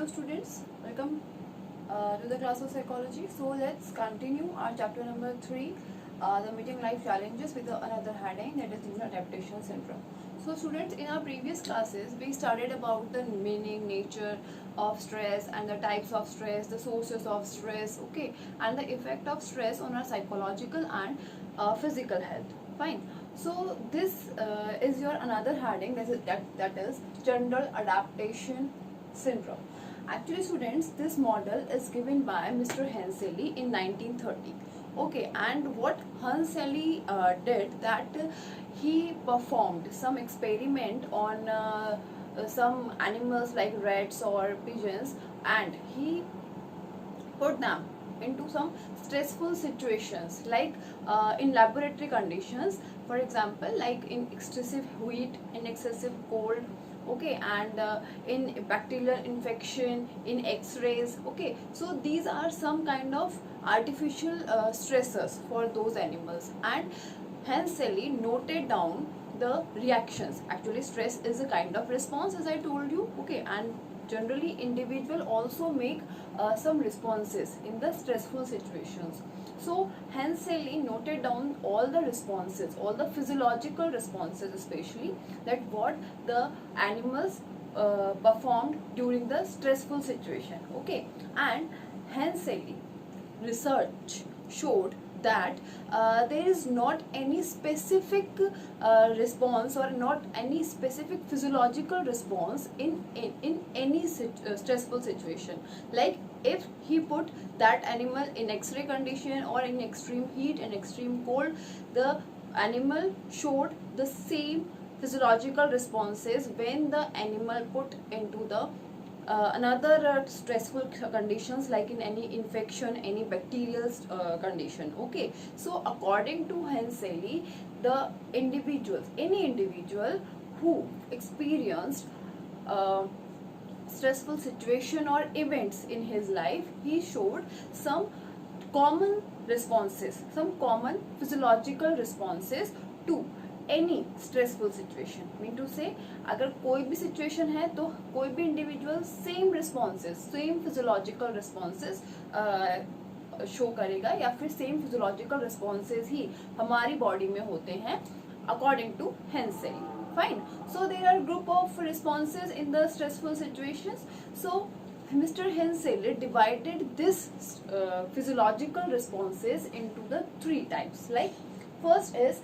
Hello students, welcome to the class of psychology. So let's continue our chapter number 3, the meeting life challenges with another heading, that is human adaptation syndrome. So students, in our previous classes we studied about the meaning, nature of stress and the types of stress, the sources of stress, okay, and the effect of stress on our psychological and physical health. Fine. So this is your another heading, that is general adaptation syndrome. Actually students, this model is given by Mr. Henseley in 1930. Okay, and what Henseley did, that he performed some experiment on some animals like rats or pigeons, and he put them into some stressful situations, like in laboratory conditions, for example, like in excessive heat, in excessive cold, okay, and in bacterial infection, in x-rays, okay. So these are some kind of artificial stressors for those animals, and Henseley noted down the reactions. Actually stress is a kind of response, as I told you, okay, and generally individual also make some responses in the stressful situations. So Henseley noted down all the responses, all the physiological responses, especially that what the animals performed during the stressful situation, okay. And Henseley research showed that there is not any specific response, or not any specific physiological response in any stressful situation. Like if he put that animal in x-ray condition or in extreme heat and extreme cold, the animal showed the same physiological responses when the animal put into the another stressful conditions, like in any infection, any bacterial condition, okay. So according to Henseley, the individuals, any individual who experienced stressful situation or events in his life, he showed some common responses, some common physiological responses to any stressful situation. Mean to say अगर कोई भी situation है तो कोई भी individual same responses, same physiological responses show करेगा, या फिर सेम फिजियोलॉजिकल रिस्पॉन्सेज ही हमारी बॉडी में होते हैं according to Henseley. Fine. So there are group of responses in the stressful situations. So Mr. Henseley divided this physiological responses into the 3 types. Like first is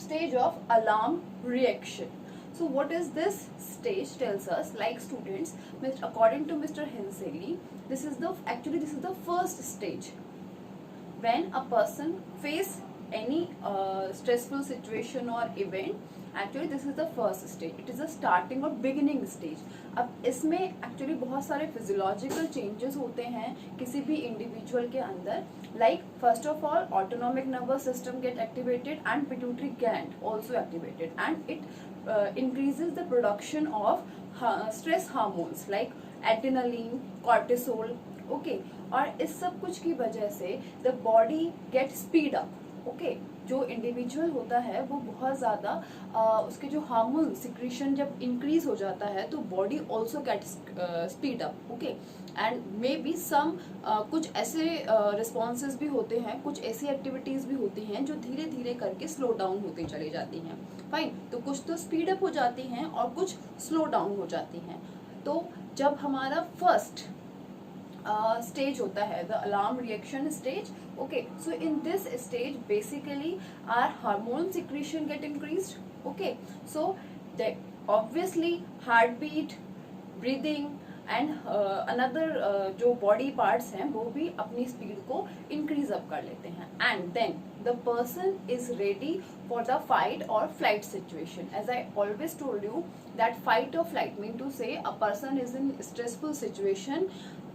stage of alarm reaction. So what is this stage tells us, like students, according to Mr. Henseley, this is the first stage when a person face any stressful situation or event. Actually this is the first stage, it is the starting or beginning stage. अब इसमें actually बहुत सारे physiological changes होते हैं किसी भी individual के अंदर. Like first of all autonomic nervous system get activated and pituitary gland also activated, and it increases the production of stress hormones like adrenaline, cortisol, okay. और इस सब कुछ की वजह से the body get speed up, okay. जो individual होता है वो बहुत ज़्यादा उसके जो हार्मोन सिक्रीशन जब इंक्रीज हो जाता है तो body also get speed up, okay. And may be some कुछ ऐसे रिस्पॉन्सेज भी होते हैं, कुछ ऐसी एक्टिविटीज़ भी होती हैं जो धीरे धीरे करके स्लो डाउन होती चली जाती हैं. फाइन. तो कुछ तो स्पीड अप हो जाती हैं और कुछ स्लो डाउन हो जाती हैं. तो जब हमारा फर्स्ट stage होता है, the alarm reaction stage, okay. So in this stage basically our hormone secretion get increased, okay. So the obviously heartbeat, breathing and another जो body parts हैं वो भी अपनी speed को increase up कर लेते हैं, and then the person is ready for the fight or flight situation. As I always told you that fight or flight mean to say a person is in stressful situation,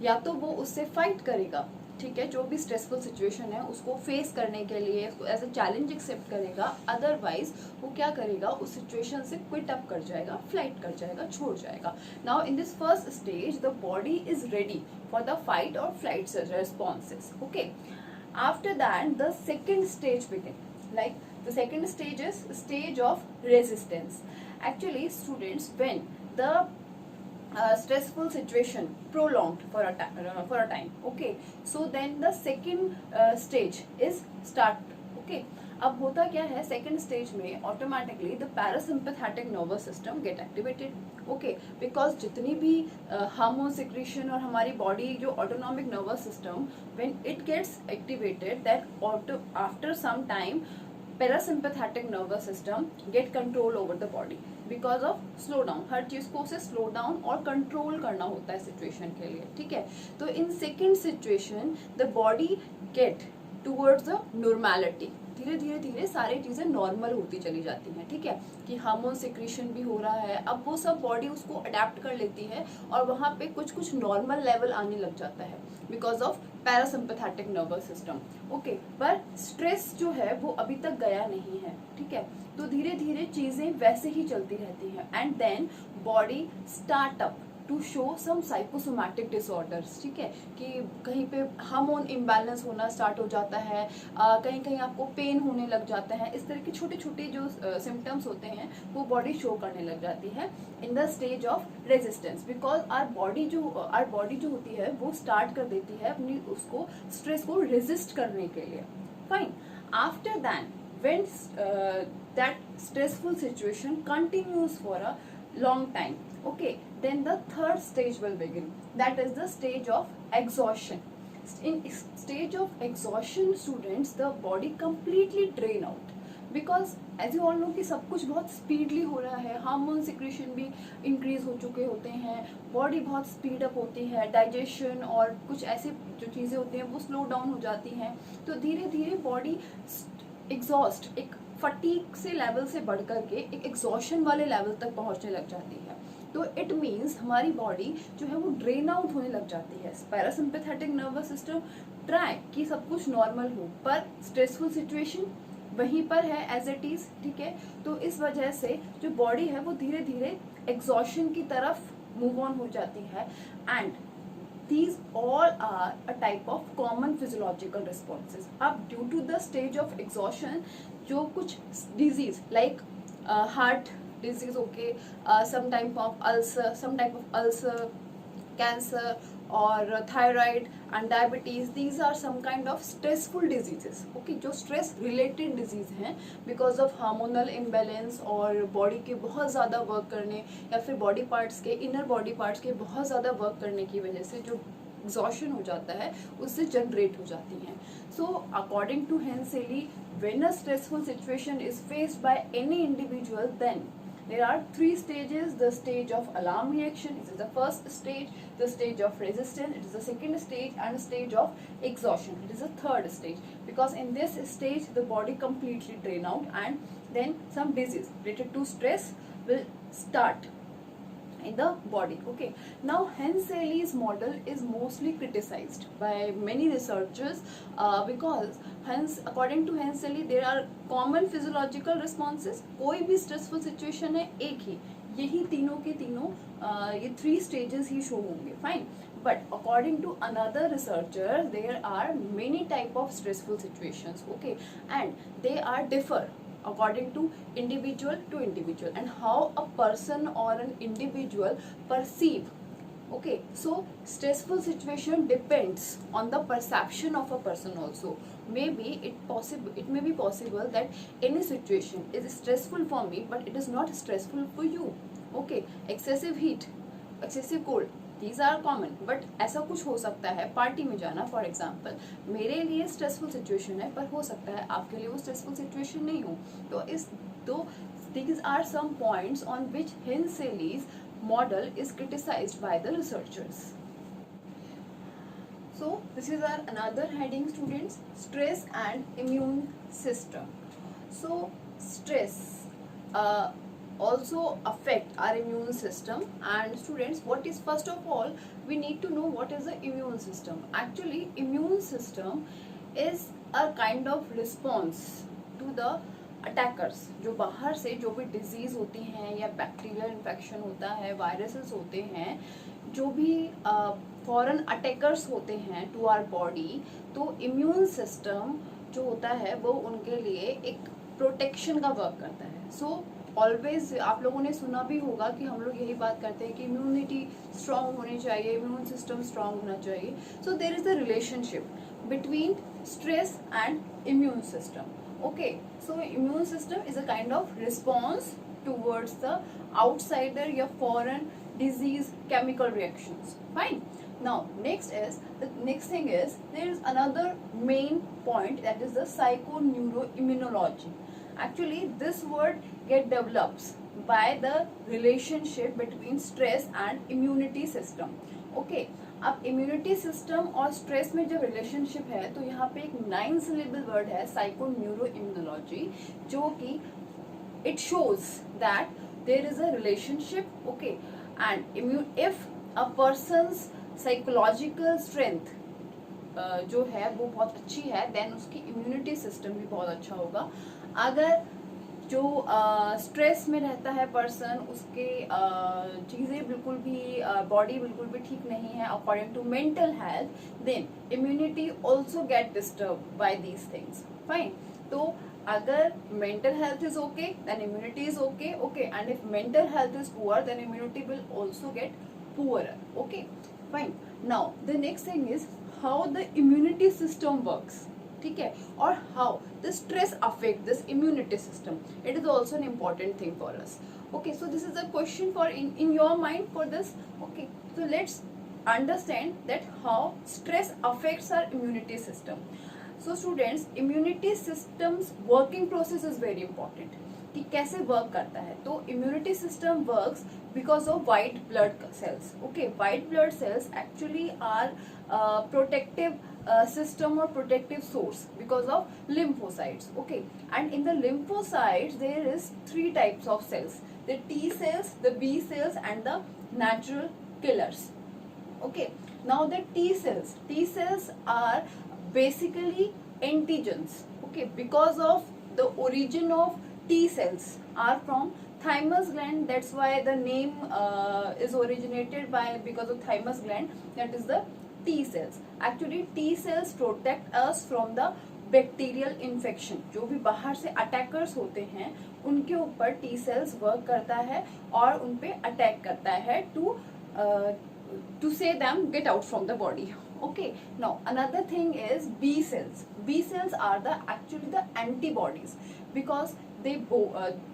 या तो वो उससे fight करेगा, ठीक है, जो भी stressful situation है उसको फेस करने के लिए उसको एज अ चैलेंज एक्सेप्ट करेगा, अदरवाइज वो क्या करेगा, उस सिचुएशन से क्विट अप कर जाएगा, फ्लाइट कर जाएगा, छोड़ जाएगा. Now in this first stage the body is ready for the fight or flight responses, okay. After that the second stage begin. Like the second stage is stage of resistance. Actually students, when the stressful situation prolonged for a time. Okay, so then the second stage is start. Okay, अब होता क्या है second stage में automatically the parasympathetic nervous system get activated. Okay, because जितनी भी hormone secretion और हमारी body जो autonomic nervous system when it gets activated that after some time parasympathetic nervous system get control over the body because of slow down. हर चीज को उसे slow down और कंट्रोल करना होता है सिचुएशन के लिए. ठीक है, तो in second situation the body get towards the normality. धीरे धीरे धीरे सारी चीजें नॉर्मल होती चली जाती हैं. ठीक है, कि हार्मोन सिक्रीशन भी हो रहा है, अब वो सब बॉडी उसको अडेप्ट कर लेती है और वहां पे कुछ कुछ नॉर्मल लेवल आने लग जाता है because of parasympathetic nervous system. Okay, पर स्ट्रेस जो है वो अभी तक गया नहीं है. ठीक है, तो धीरे धीरे चीजें वैसे ही चलती रहती हैं and then body start up to show some psychosomatic disorders. ठीक है, कि कहीं पे हार्मोन इम्बैलेंस होना स्टार्ट हो जाता है, कहीं कहीं आपको पेन होने लग जाता है. इस तरह के छोटे छोटे जो सिम्टम्स होते हैं वो बॉडी शो करने लग जाती है in the stage of resistance. Because our body जो होती है वो स्टार्ट कर देती है अपनी उसको स्ट्रेस को रेजिस्ट करने के लिए. Fine, after that when that stressful situation continues for a long time, okay, then the third stage will begin, that is the stage of exhaustion. In stage of exhaustion students, the body completely drain out because as you all know कि सब कुछ बहुत speedly हो रहा है, hormone secretion भी increase हो चुके होते हैं, बॉडी बहुत स्पीड अप होती है, डाइजेशन और कुछ ऐसी जो चीजें होती हैं वो स्लो डाउन हो जाती हैं. तो धीरे धीरे बॉडी एग्जॉस्ट एक फटीक से लेवल से बढ़ करके एक एग्जॉशन वाले लेवल तक पहुंचने लग जाती है. तो इट मीन्स हमारी बॉडी जो है वो ड्रेन आउट होने लग जाती है. पैरासिम्पैथेटिक नर्वस सिस्टम ट्राई कि सब कुछ नॉर्मल हो, पर स्ट्रेसफुल सिचुएशन वहीं पर है एज इट इज. ठीक है, तो इस वजह से जो बॉडी है वो धीरे धीरे एग्जॉशन की तरफ मूव ऑन हो जाती है and these all are a type of common physiological responses. अब due to the stage of exhaustion जो कुछ disease like heart disease, okay, some type of ulcer, cancer और thyroid and diabetes, these are some kind of stressful diseases. okay, जो stress related disease हैं because of hormonal imbalance और body के बहुत ज़्यादा work करने या फिर body parts के inner body parts के बहुत ज़्यादा work करने की वजह से जो exhaustion हो जाता है उससे generate हो जाती हैं. So according to Henseley, when a stressful situation is faced by any individual, then there are three stages. The stage of alarm reaction, it is the first stage. The stage of resistance, it is the second stage. And stage of exhaustion, it is the third stage. Because in this stage the body completely drain out and then some disease related to stress will start in the body. Okay, now Henseley's model is mostly criticized by many researchers because according to Henseley there are common physiological responses. कोई भी stressful situation है एक ही, यही तीनों के तीनों ये 3 stages ही show होंगे. Fine, but according to another researcher there are many type of stressful situations. Okay, and they are differ according to individual and how a person or an individual perceive. Okay, so stressful situation depends on the perception of a person also. Maybe it may be possible that any situation is stressful for me but it is not stressful for you. Okay, excessive heat, excessive cold, these are common, but ऐसा कुछ हो सकता है party में जाना for example मेरे लिए stressful situation है पर हो सकता है आपके लिए वो स्ट्रेसफुल सिचुएशन नहीं हो. तो these are some points on which Henseley's model is criticized by the researchers. So this is our another heading students, stress and immune system. So stress also affect our immune system. And students, what is first of all we need to know what is the immune system. Actually immune system is a kind of response to the attackers. जो बाहर से जो भी disease होती हैं या bacterial infection होता है, वायरसेस होते हैं, जो भी फॉरेन अटैकर्स होते हैं टू आवर बॉडी, तो इम्यून सिस्टम जो होता है वो उनके लिए एक प्रोटेक्शन का वर्क करता है. सो ऑलवेज आप लोगों ने सुना भी होगा कि हम लोग यही बात करते हैं कि इम्यूनिटी स्ट्रांग होनी चाहिए, इम्यून सिस्टम स्ट्रांग होना चाहिए. So there is a relationship between stress and immune system. Okay, so immune system is a kind of response towards the outsider, your foreign disease chemical reactions. Fine. Now the next thing is there is another main point, that is the psychoneuroimmunology. Actually this word get develops by the relationship between stress and immunity system. Okay, अब immunity system और stress में जब relationship है तो यहाँ पे एक 9 syllable word है साइकोन्यूरोइम्यूनोलॉजी, जो कि it shows that there is a relationship. Okay, and if a person's psychological strength जो है वो बहुत अच्छी है, देन उसकी इम्यूनिटी सिस्टम भी बहुत अच्छा होगा. अगर जो स्ट्रेस में रहता है पर्सन, उसके चीज़ें बिल्कुल भी बॉडी बिल्कुल भी ठीक नहीं है according to mental health, then immunity also get disturb by these things. Fine. तो अगर mental health is okay then immunity is okay. Okay, and if mental health is poor then immunity will also get poor. Okay, fine. Now the next thing is how the immunity system works. ठीक है, और how the stress affect this immunity system, it is also an important thing for us. Okay, so this is a question for in your mind for this. Okay, so let's understand that how stress affects our immunity system. So students, immunity systems working process is very important कि कैसे work करता है. तो immunity system works because of white blood cells. Okay, white blood cells actually are protective system or protective source because of lymphocytes. Okay, and in the lymphocytes there is 3 types of cells: the T cells, the B cells, and the natural killers. Okay, now the T cells are basically antigens. Okay, because of the origin of T cells are from thymus gland, that's why the name is originated by because of thymus gland, that is the T cells. Actually T cells protect us from the bacterial infection. जो भी बाहर से attackers होते हैं उनके ऊपर T cells work करता है और उन पे अटैक करता है to say them get out from the body. Okay, now another thing is B cells. B cells are actually the antibodies because they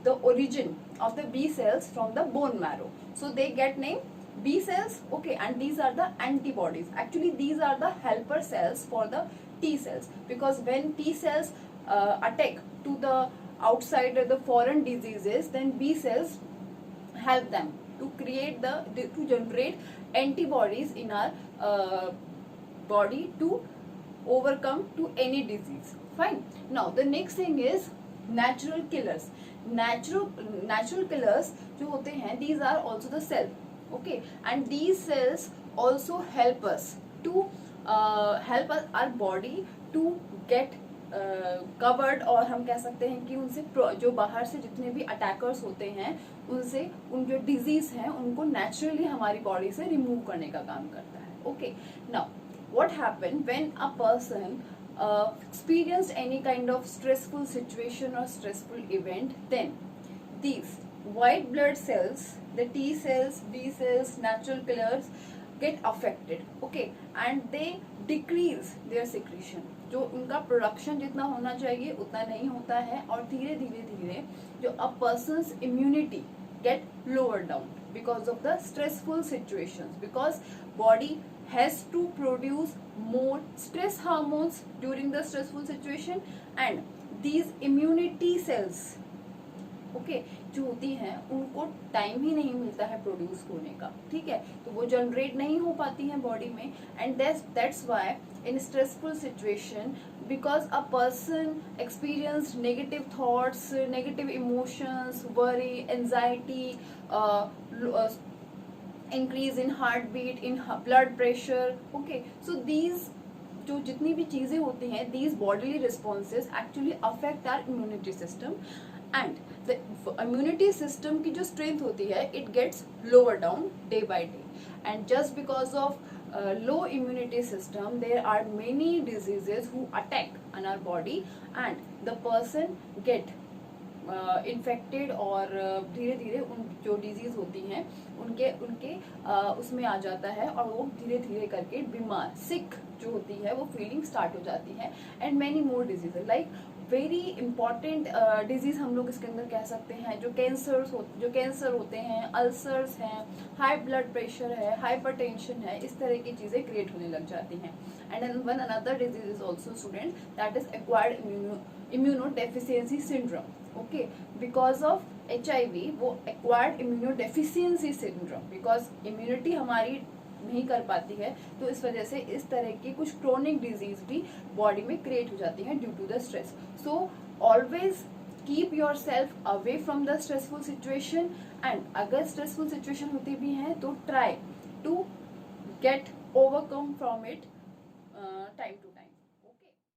the origin of the B cells from the bone marrow, so they get name B cells. Okay, and these are the antibodies. Actually these are the helper cells for the T cells, because when T cells attack to the outside the foreign diseases, then B cells help them to create to generate antibodies in our body to overcome to any disease. Fine. Now the next thing is natural killers. Natural killers जो होते हैं, these are also the cell. Okay, and these cells also help us our body to get covered, और हम कह सकते हैं कि उनसे जो बाहर से जितने भी अटैकर्स होते हैं उनसे उन जो डिजीज हैं उनको नेचुरली हमारी बॉडी से रिमूव करने का काम करता है. Okay, now what happen when a person experienced any kind of stressful situation or stressful event, then these white blood cells, the T cells, B cells, natural killers get affected. Okay, and they decrease their secretion. जो उनका production जितना होना चाहिए उतना नहीं होता है, और धीरे धीरे जो a person's immunity get lower down because of the stressful situations, because body has to produce more stress hormones during the stressful situation, and these immunity cells, okay, जो होती हैं उनको टाइम ही नहीं मिलता है प्रोड्यूस होने का. ठीक है, तो वो जनरेट नहीं हो पाती हैं बॉडी में, and that's why in stressful situation, because a person experienced negative thoughts, negative emotions, worry, anxiety, increase in heartbeat, in blood pressure. Okay, so these जो जितनी भी चीज़ें होती हैं, these bodily responses actually affect our immunity system, and the immunity system की जो strength होती है, it gets lower down day by day, and just because of low immunity system, there are many diseases who attack on our body, and the person get infected और धीरे धीरे उन जो disease होती हैं उनके उनके उसमें आ जाता है और वो धीरे धीरे करके बीमार सिक जो होती है वो फीलिंग स्टार्ट हो जाती है. And many more disease like very important disease हम लोग इसके अंदर कह सकते हैं जो कैंसर होते हैं, अल्सर्स हैं, हाई ब्लड प्रेशर है, हाइपरटेंशन है, इस तरह की चीजें क्रिएट होने लग जाती हैं. And one another disease is also student that is acquired immunodeficiency syndrome. Okay, because of HIV वो acquired immunodeficiency syndrome, because immunity हमारी नहीं कर पाती है तो इस वजह से इस तरह की कुछ क्रोनिक डिजीज भी बॉडी में क्रिएट हो जाती है due to the stress. So always keep yourself away from the stressful situation. And अगर स्ट्रेसफुल सिचुएशन होती भी है तो try to get overcome from it time to